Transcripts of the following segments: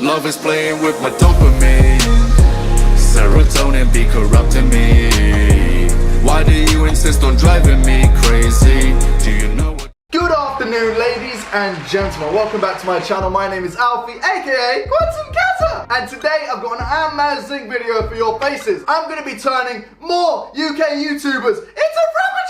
Love is playing with my dopamine. Serotonin be corrupting me. Why do you insist on driving me crazy? Do you know what? Good afternoon, ladies and gentlemen. Welcome back to my channel. My name is Alfie, aka QuantumCaza. And today I've got an amazing video for your faces. I'm going to be turning more UK YouTubers into Frappuccinos!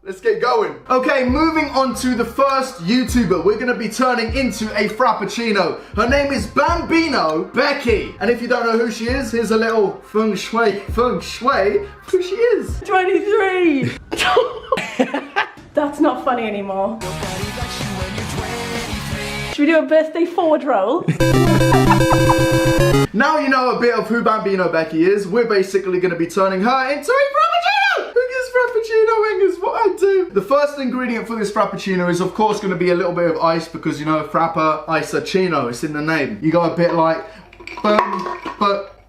Let's get going. Okay, moving on to the first YouTuber we're going to be turning into a Frappuccino. Her name is Bambinobecky. And if you don't know who she is, here's a little feng shui, who she is. 23! That's not funny anymore. Should we do a birthday forward roll? Now you know a bit of who Bambinobecky is, we're basically going to be turning her into a Frappuccino! Who gets Frappuccinoing is what I do. The first ingredient for this Frappuccino is of course going to be a little bit of ice because you know Frappa, Ice-a-Chino, it's in the name. You go a bit like, boom, but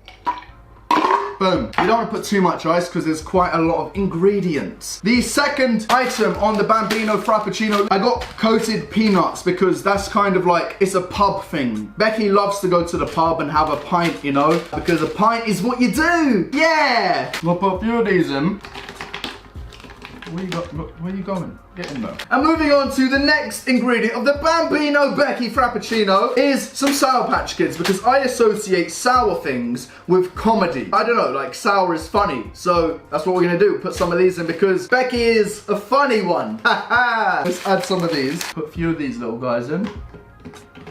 boom. You don't want to put too much ice because there's quite a lot of ingredients. The second item on the Bambino Frappuccino, I got coated peanuts because that's kind of like, it's a pub thing. Becky loves to go to the pub and have a pint, you know, because a pint is what you do. Yeah. We'll put a few of these in. Where are you going? Get in there. And moving on to the next ingredient of the Bambinobecky Frappuccino is some Sour Patch Kids because I associate sour things with comedy. I don't know, like sour is funny. So that's what we're gonna do. Put some of these in because Becky is a funny one. Let's add some of these. Put a few of these little guys in.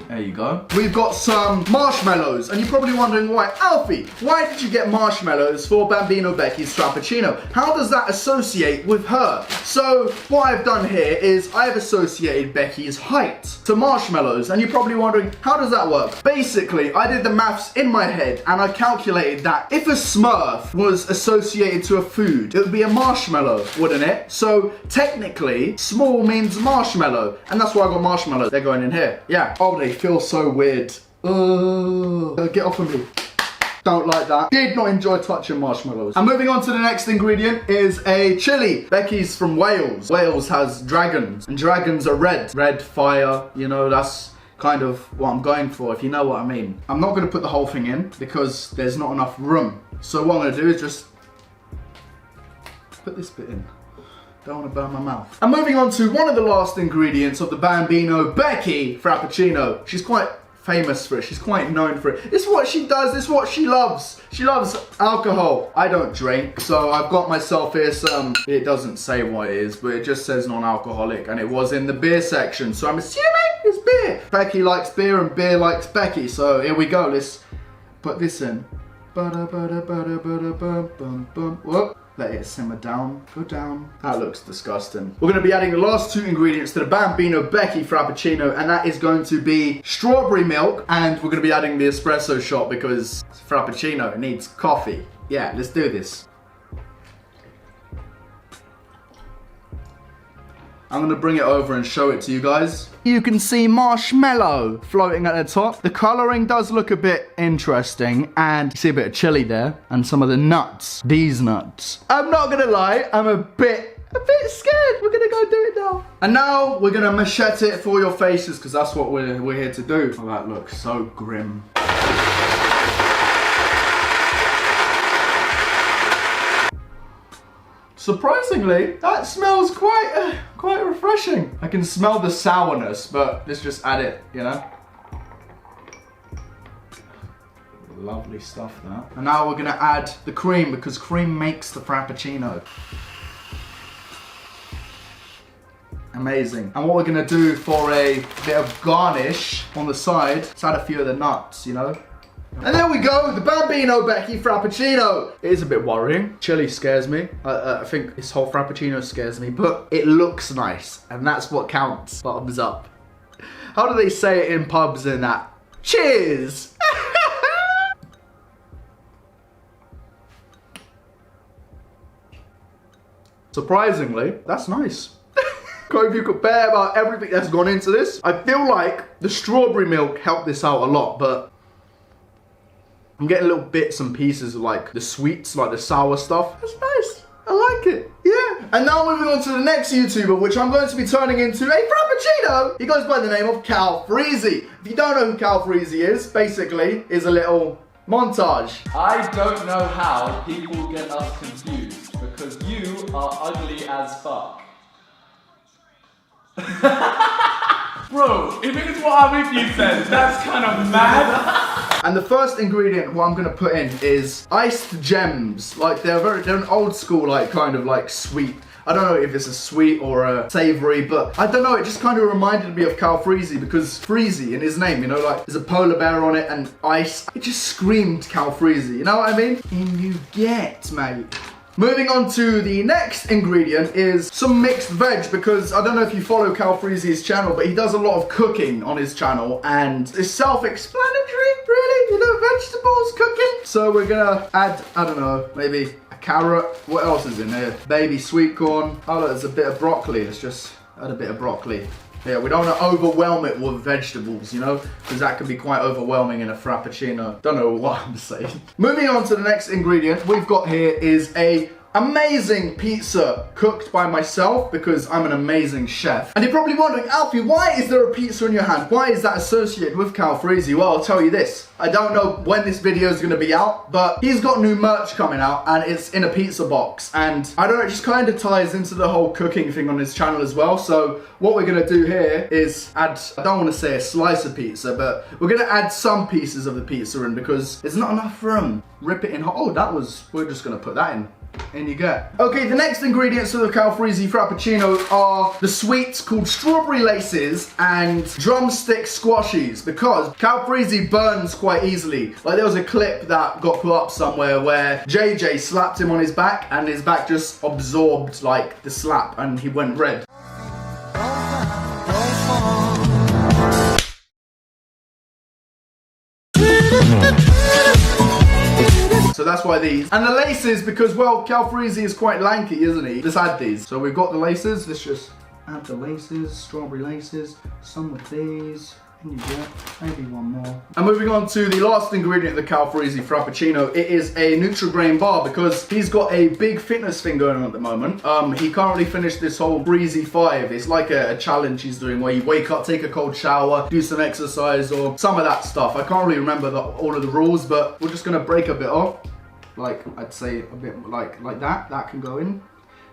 There you go. We've got some marshmallows, and you're probably wondering why. Alfie, why did you get marshmallows for Bambinobecky's Frappuccino? How does that associate with her? So, what I've done here is I've associated Becky's height to marshmallows, and you're probably wondering, how does that work? Basically, I did the maths in my head, and I calculated that if a Smurf was associated to a food, it would be a marshmallow, wouldn't it? So, technically, small means marshmallow, and that's why I got marshmallows. They're going in here. Yeah. Oh, they feel so weird. Get off of me. Don't like that. Did not enjoy touching marshmallows. And moving on to the next ingredient is a chili. Becky's from Wales. Wales has dragons, and dragons are red. Red fire, you know, that's kind of what I'm going for, if you know what I mean. I'm not gonna put the whole thing in because there's not enough room. So what I'm gonna do is just put this bit in. Don't want to burn my mouth. And moving on to one of the last ingredients of the Bambinobecky Frappuccino. She's quite famous for it. She's quite known for it. This is what she does. This is what she loves. She loves alcohol. I don't drink, so I've got myself here some, it doesn't say what it is, but it just says non-alcoholic, and it was in the beer section, so I'm assuming it's beer. Becky likes beer and beer likes Becky, so here we go. Let's put this in. Whoop. Let it simmer down, go down. That looks disgusting. We're gonna be adding the last two ingredients to the Bambinobecky Frappuccino, and that is going to be strawberry milk, and we're gonna be adding the espresso shot because it's Frappuccino, it needs coffee. Yeah, let's do this. I'm gonna bring it over and show it to you guys. You can see marshmallow floating at the top. The coloring does look a bit interesting, and you see a bit of chili there, and some of the nuts, these nuts. I'm not gonna lie, I'm a bit scared. We're gonna go do it now. And now we're gonna machete it for your faces, because that's what we're here to do. Oh, that looks so grim. Surprisingly, that smells quite refreshing. I can smell the sourness, but let's just add it, you know? Lovely stuff, that. And now we're gonna add the cream, because cream makes the Frappuccino. Amazing. And what we're gonna do for a bit of garnish on the side, is add a few of the nuts, you know? And there we go, the Bambinobecky Frappuccino. It is a bit worrying. Chili scares me. I think this whole Frappuccino scares me, but it looks nice, and that's what counts. Bottoms up. How do they say it in pubs and that? Cheers! Surprisingly, that's nice. If you compare about everything that's gone into this, I feel like the strawberry milk helped this out a lot, but I'm getting little bits and pieces of like the sweets, like the sour stuff. That's nice. I like it. Yeah. And now moving on to the next YouTuber, which I'm going to be turning into a Frappuccino. He goes by the name of Calfreezy. If you don't know who Calfreezy is, basically is a little montage. I don't know how people get us confused because you are ugly as fuck. Bro, if it is what I'm with you said, that's kind of mad. And the first ingredient what I'm gonna put in is iced gems. Like they're an old school, like kind of like sweet. I don't know if it's a sweet or a savory, but I don't know, it just kind of reminded me of Calfreezy because Freezy in his name, you know, like there's a polar bear on it and ice. It just screamed Calfreezy, you know what I mean? And you get, mate. Moving on to the next ingredient is some mixed veg because I don't know if you follow Calfreezy's channel, but he does a lot of cooking on his channel and it's self-explanatory, really, you know, vegetables, cooking. So we're gonna add, I don't know, maybe a carrot. What else is in here? Baby sweet corn. Oh look, there's a bit of broccoli. Let's just add a bit of broccoli. Yeah, we don't want to overwhelm it with vegetables, you know, because that can be quite overwhelming in a Frappuccino. Don't know what I'm saying. Moving on to the next ingredient we've got here is a amazing pizza cooked by myself because I'm an amazing chef. And you're probably wondering, Alfie, why is there a pizza in your hand? Why is that associated with Calfreezy? Well, I'll tell you this. I don't know when this video is going to be out, but he's got new merch coming out and it's in a pizza box. And I don't know, it just kind of ties into the whole cooking thing on his channel as well. So what we're going to do here is add, I don't want to say a slice of pizza, but we're going to add some pieces of the pizza in because there's not enough room. Rip it in hot. Oh, that was, we're just going to put that in. In you go. Okay, the next ingredients of the Calfreezy Frappuccino are the sweets called strawberry laces and drumstick squashies because Calfreezy burns quite easily. Like there was a clip that got put up somewhere where JJ slapped him on his back and his back just absorbed like the slap and he went red. So that's why these. And the laces, because, well, Calfreezy is quite lanky, isn't he? Let's add these. So we've got the laces. Let's just add the laces, strawberry laces, some of these. And you get maybe one more. And moving on to the last ingredient of the Calfreezy Frappuccino, it is a Nutri-Grain bar because he's got a big fitness thing going on at the moment. He currently finished this whole Breezy 5. It's like a challenge he's doing where you wake up, take a cold shower, do some exercise or some of that stuff. I can't really remember all of the rules, but we're just gonna break a bit off. Like, I'd say a bit like that. That can go in.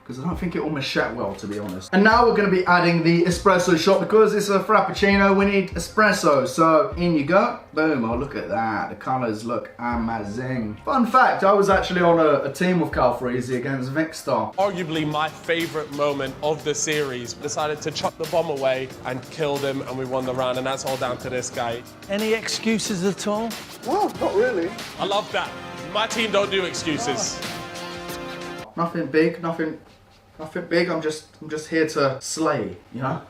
Because I don't think it will machette well, to be honest. And now we're going to be adding the espresso shot. Because it's a Frappuccino, we need espresso. So, in you go. Boom. Oh, look at that. The colours look amazing. Fun fact, I was actually on a team with Calfreezy against Vicstar. Arguably my favourite moment of the series. Decided to chuck the bomb away and killed him, and we won the round, and that's all down to this guy. Any excuses at all? Well, not really. I love that. My team don't do excuses. Nothing big, nothing big. I'm just here to slay, you know?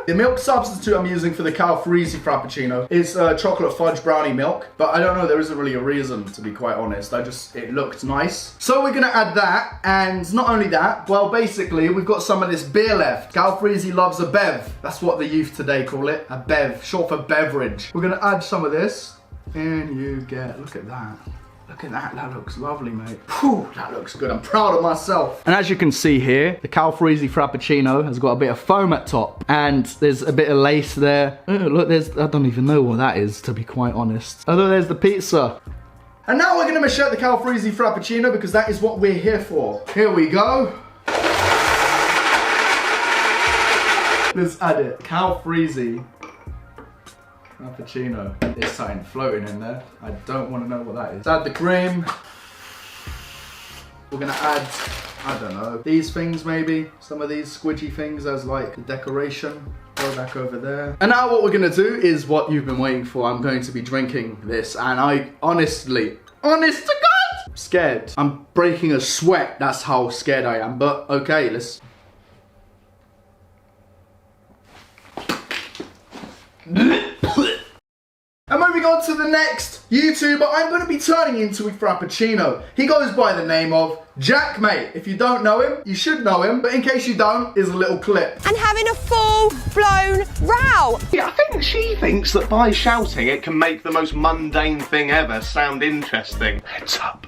The milk substitute I'm using for the Calfreezy Frappuccino is chocolate fudge brownie milk, but I don't know, there isn't really a reason, to be quite honest. It looked nice. So we're gonna add that, and not only that, well, basically, we've got some of this beer left. Calfreezy loves a bev. That's what the youth today call it, a bev, short for beverage. We're gonna add some of this, and you get, look at that. Look at that, that looks lovely, mate. Whew, that looks good, I'm proud of myself. And as you can see here, the Calfreezy Frappuccino has got a bit of foam at top. And there's a bit of lace there. Oh, look, I don't even know what that is, to be quite honest. Oh, look, there's the pizza. And now we're gonna machette the Calfreezy Frappuccino because that is what we're here for. Here we go. Let's add it. Calfreezy Frappuccino. There's something floating in there. I don't want to know what that is. Let's add the cream. We're gonna add, I don't know, these things maybe. Some of these squidgy things as like the decoration. Go back over there. And now what we're gonna do is what you've been waiting for. I'm going to be drinking this and I honest to God, I'm scared. I'm breaking a sweat. That's how scared I am. But okay, let's. And moving on to the next YouTuber I'm going to be turning into a Frappuccino. He goes by the name of Jaackmate. If you don't know him, you should know him, but in case you don't, here's a little clip. And having a full-blown row. Yeah, I think she thinks that by shouting it can make the most mundane thing ever sound interesting. Heads up,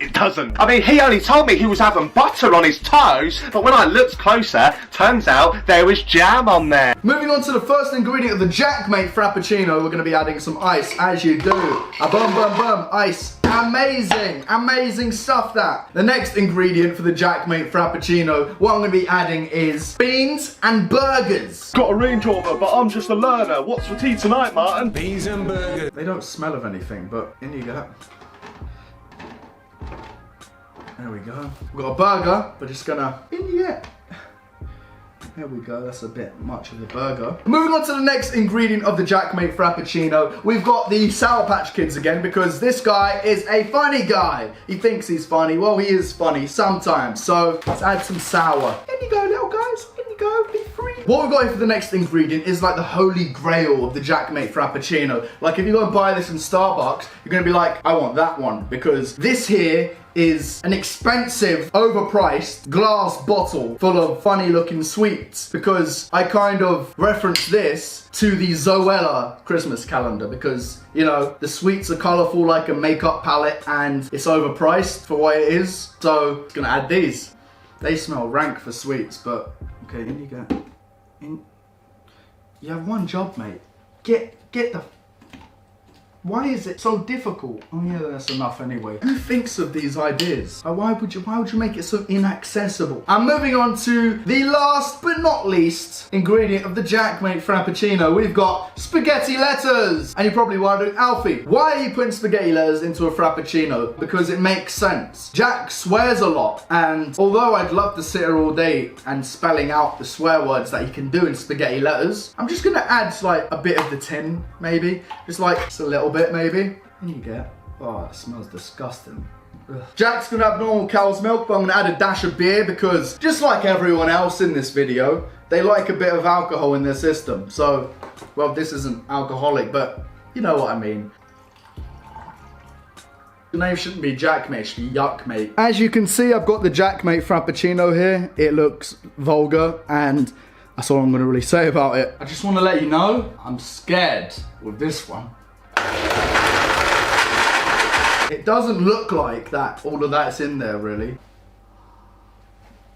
It doesn't. I mean, he only told me he was having butter on his toast, but when I looked closer, turns out there was jam on there. Moving on to the first ingredient of the Jaackmate Frappuccino, we're going to be adding some ice, as you do. A bum bum bum, ice. Amazing, amazing stuff that. The next ingredient for the Jaackmate Frappuccino, what I'm going to be adding is beans and burgers. Got a Range Rover, but I'm just a learner. What's for tea tonight, Martin? Beans and burgers. They don't smell of anything, but in you go. There we go. We've got a burger, we're just gonna, in you get. There we go, that's a bit much of the burger. Moving on to the next ingredient of the Jaackmate Frappuccino, we've got the Sour Patch Kids again, because this guy is a funny guy. He thinks he's funny, well he is funny sometimes, so let's add some sour. In you go little guys, in you go, be free. What we've got here for the next ingredient is like the holy grail of the Jaackmate Frappuccino. Like if you go and buy this in Starbucks, you're gonna be like, I want that one, because this here is an expensive, overpriced glass bottle full of funny looking sweets, because I kind of reference this to the Zoella Christmas calendar, because, you know, the sweets are colourful like a makeup palette and it's overpriced for what it is, so I'm gonna add these. They smell rank for sweets, but okay, in you go. You have one job, mate. Get the... Why is it so difficult? Oh yeah, that's enough anyway. Who thinks of these ideas? Why would you make it so inaccessible? I'm moving on to the last but not least ingredient of the Jaackmate Frappuccino. We've got spaghetti letters. And you're probably wondering, Alfie, why are you putting spaghetti letters into a Frappuccino? Because it makes sense. Jack swears a lot, and although I'd love to sit here all day and spelling out the swear words that he can do in spaghetti letters, I'm just gonna add like a bit of the tin, maybe. Just a little bit maybe. And you get, oh, it smells disgusting. Ugh. Jack's gonna have normal cow's milk, but I'm gonna add a dash of beer because just like everyone else in this video, they like a bit of alcohol in their system. So, well, this isn't alcoholic, but you know what I mean. The name shouldn't be Jaackmate, it should be Jaackmate. As you can see, I've got the Jaackmate Frappuccino here. It looks vulgar, and that's all I'm gonna really say about it. I just wanna let you know, I'm scared with this one. It doesn't look like that, all of that's in there really.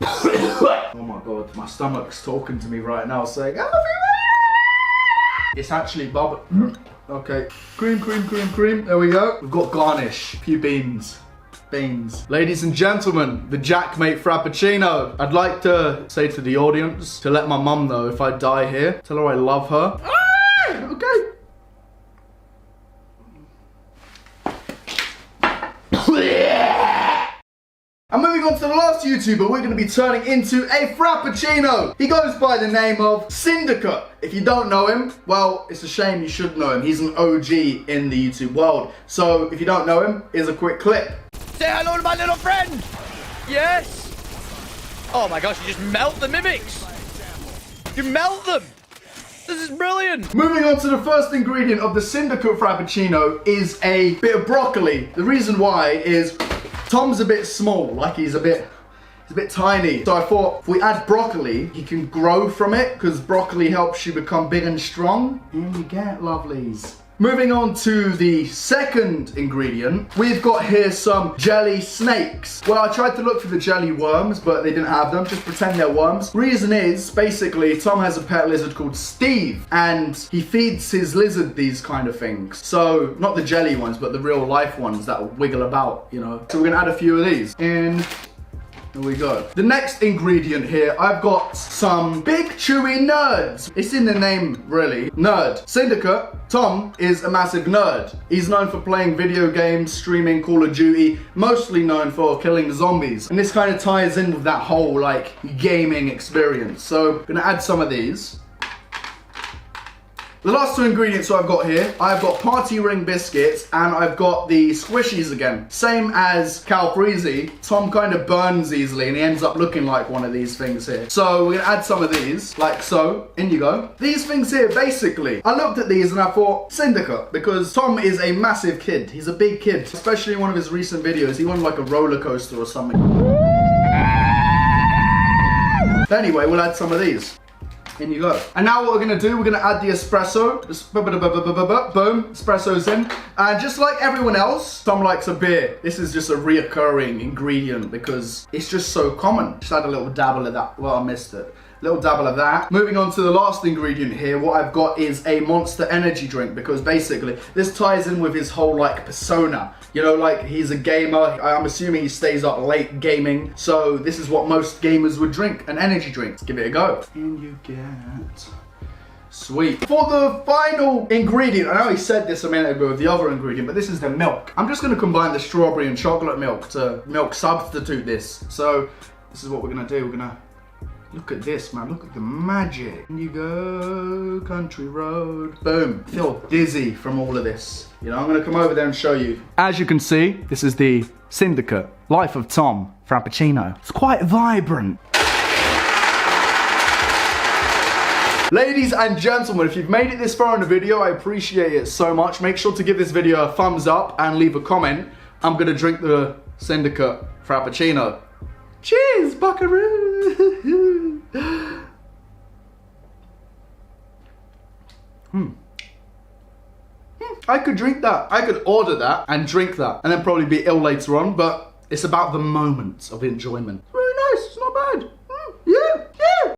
Oh my god, my stomach's talking to me right now saying, it's actually bubble. Okay, cream, cream, cream, cream, there we go. We've got garnish, a few beans. Ladies and gentlemen, the Jaackmate Frappuccino. I'd like to say to the audience to let my mum know if I die here. Tell her I love her. Okay. And moving on to the last YouTuber we're going to be turning into a Frappuccino. He goes by the name of Syndicate. If you don't know him, well, it's a shame you should know him. He's an OG in the YouTube world. So if you don't know him, here's a quick clip. Say hello to my little friend! Yes! Oh my gosh, you just melt the mimics! You melt them! This is brilliant! Moving on to the first ingredient of the Syndicate Frappuccino is a bit of broccoli. The reason why is Tom's a bit small, like he's a bit tiny. So I thought if we add broccoli, he can grow from it, because broccoli helps you become big and strong. And you get lovelies. Moving on to the second ingredient, we've got here some jelly snakes. Well, I tried to look for the jelly worms, but they didn't have them. Just pretend they're worms. Reason is, basically, Tom has a pet lizard called Steve, and he feeds his lizard these kind of things. So, not the jelly ones, but the real life ones that wiggle about, you know. So we're gonna add a few of these. And there we go. The next ingredient here, I've got some big chewy nerds. It's in the name, really. Nerd. Syndicate, Tom, is a massive nerd. He's known for playing video games, streaming Call of Duty, mostly known for killing zombies. And this kind of ties in with that whole, like, gaming experience. So, I'm gonna add some of these. The last two ingredients I've got here, I've got party ring biscuits and I've got the squishies again. Same as Calfreezy, Tom kind of burns easily and he ends up looking like one of these things here. So we're gonna add some of these, like so. In you go. These things here, basically, I looked at these and I thought, Syndicate, because Tom is a massive kid. He's a big kid, especially in one of his recent videos. He won like a roller coaster or something. Anyway, we'll add some of these. In you go. And now what we're gonna do, we're gonna add the espresso. Boom, espresso's in. And just like everyone else, Tom likes a beer. This is just a reoccurring ingredient because it's just so common. Just add a little dabble of that. Well, I missed it. Little dabble of that. Moving on to the last ingredient here, what I've got is a Monster energy drink because basically this ties in with his whole like persona. You know, like he's a gamer. I'm assuming he stays up late gaming. So this is what most gamers would drink, an energy drink. Let's give it a go. And you get... Sweet. For the final ingredient, I know he said this a minute ago with the other ingredient, but this is the milk. I'm just gonna combine the strawberry and chocolate milk to milk substitute this. So this is what we're gonna do. We're gonna look at this, man. Look at the magic. And you go, country road. Boom. I feel dizzy from all of this. You know, I'm gonna come over there and show you. As you can see, this is the Syndicate Life of Tom Frappuccino. It's quite vibrant. Ladies and gentlemen, if you've made it this far in the video, I appreciate it so much. Make sure to give this video a thumbs up and leave a comment. I'm gonna drink the Syndicate Frappuccino. Cheers, buckaroo! I could drink that. I could order that and drink that and then probably be ill later on, but it's about the moment of enjoyment. It's really nice, it's not bad.